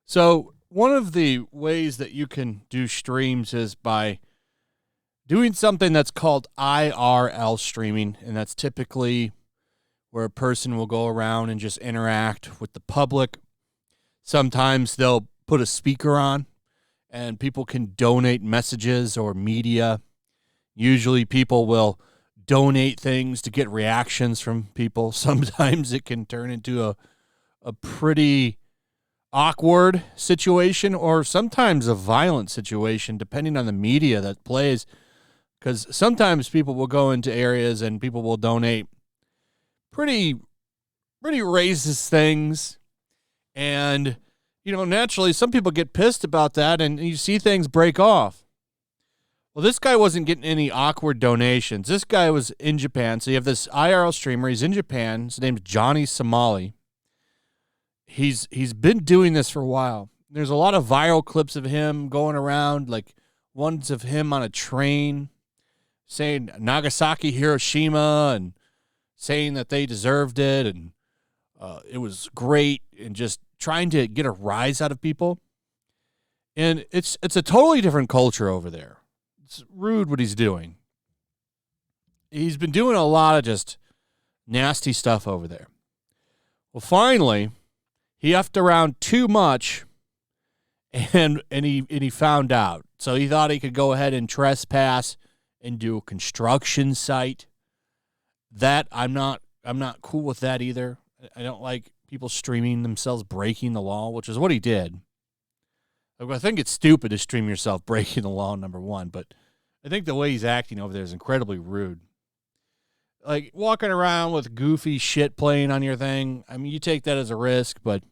So one of the ways that you can do streams is by doing something that's called IRL streaming, and that's typically where a person will go around and just interact with the public. Sometimes they'll put a speaker on, and people can donate messages or media. Usually people will donate things to get reactions from people. Sometimes it can turn into a pretty awkward situation, or sometimes a violent situation, depending on the media that plays. Because sometimes people will go into areas and people will donate pretty racist things. And, naturally, some people get pissed about that, and you see things break off. Well, this guy wasn't getting any awkward donations. This guy was in Japan. So you have this IRL streamer. He's in Japan. His name's Johnny Somali. He's been doing this for a while. There's a lot of viral clips of him going around, like ones of him on a train saying Nagasaki, Hiroshima, and saying that they deserved it, and it was great, and just trying to get a rise out of people. And it's a totally different culture over there. It's rude what he's doing. He's been doing a lot of just nasty stuff over there. Well, finally, he effed around too much, and he found out. So he thought he could go ahead and trespass and do a construction site. That I'm not cool with that either. I don't like people streaming themselves breaking the law, which is what he did. I think it's stupid to stream yourself breaking the law, number one, but I think the way he's acting over there is incredibly rude. Like, walking around with goofy shit playing on your thing, I mean, you take that as a risk, but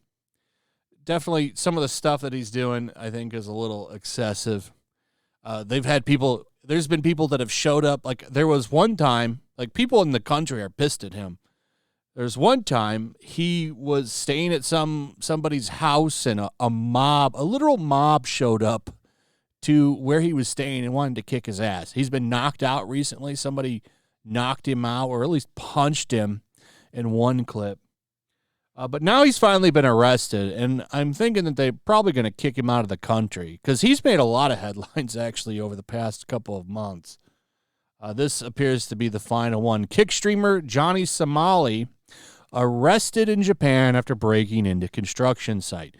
definitely some of the stuff that he's doing, I think, is a little excessive. There's been people that have showed up. Like, there was one time, like, people in the country are pissed at him. There's one time he was staying at somebody's house, and a literal mob showed up to where he was staying and wanted to kick his ass. He's been knocked out recently. Somebody knocked him out, or at least punched him in one clip. But now he's finally been arrested, and I'm thinking that they're probably going to kick him out of the country, because he's made a lot of headlines, actually, over the past couple of months. This appears to be the final one. Kick streamer Johnny Somali arrested in Japan after breaking into construction site.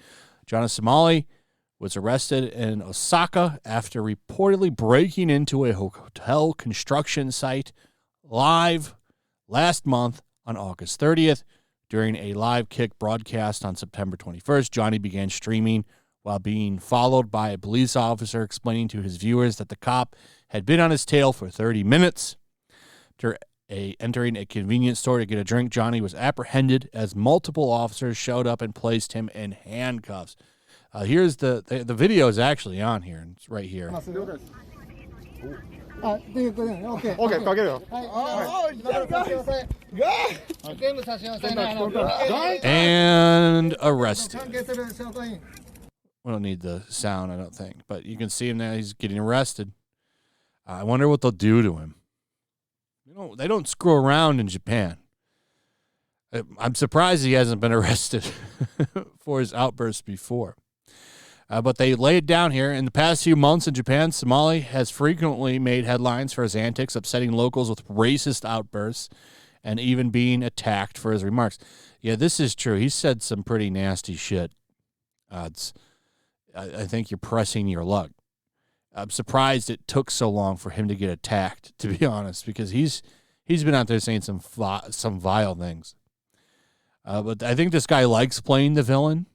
Johnny Somali was arrested in Osaka after reportedly breaking into a hotel construction site live last month on August 30th. During a live kick broadcast on September 21st, Johnny began streaming while being followed by a police officer explaining to his viewers that the cop had been on his tail for 30 minutes. After entering a convenience store to get a drink, Johnny was apprehended as multiple officers showed up and placed him in handcuffs. Here's the video is actually on here, and it's right here. And arrested. We don't need the sound, I don't think, but you can see him now. He's getting arrested. I wonder what they'll do to him. They don't screw around in Japan. I'm surprised he hasn't been arrested for his outbursts before. But they lay it down here. In the past few months in Japan, Somali has frequently made headlines for his antics, upsetting locals with racist outbursts and even being attacked for his remarks. Yeah, this is true. He said some pretty nasty shit. I think you're pressing your luck. I'm surprised it took so long for him to get attacked, to be honest, because he's been out there saying some vile things. But I think this guy likes playing the villain.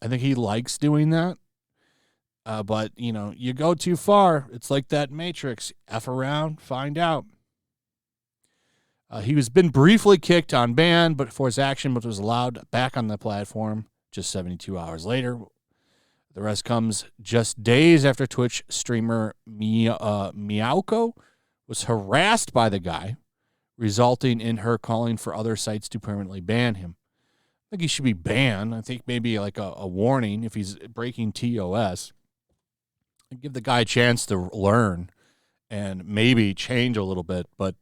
I think he likes doing that. But, you go too far. It's like that Matrix. F around, find out. He was been briefly kicked on ban, but for his action, but was allowed back on the platform just 72 hours later. The rest comes just days after Twitch streamer Miyako was harassed by the guy, resulting in her calling for other sites to permanently ban him. I think he should be banned. I think maybe like a warning if he's breaking TOS. Give the guy a chance to learn and maybe change a little bit. But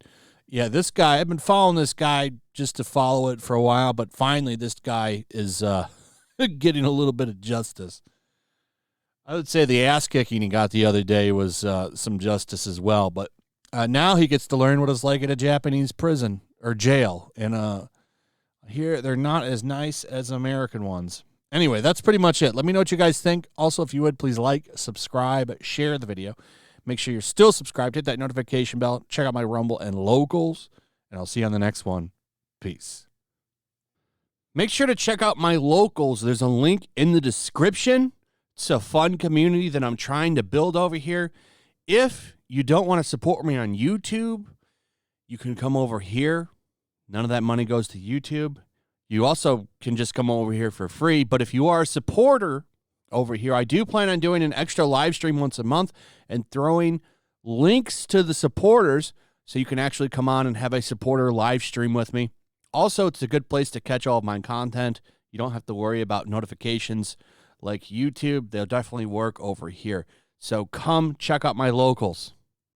Yeah, this guy, I've been following this guy just to follow it for a while, but finally this guy is getting a little bit of justice. I would say the ass kicking he got the other day was some justice as well, but now he gets to learn what it's like at a Japanese prison or jail. And here they're not as nice as American ones. Anyway, that's pretty much it. Let me know what you guys think. Also, if you would, please like, subscribe, share the video. Make sure you're still subscribed. Hit that notification bell. Check out my Rumble and Locals. And I'll see you on the next one. Peace. Make sure to check out my Locals. There's a link in the description. It's a fun community that I'm trying to build over here. If you don't want to support me on YouTube, you can come over here. None of that money goes to YouTube. You also can just come over here for free. But if you are a supporter over here, I do plan on doing an extra live stream once a month and throwing links to the supporters so you can actually come on and have a supporter live stream with me. Also, it's a good place to catch all of my content. You don't have to worry about notifications like YouTube. They'll definitely work over here. So come check out my Locals.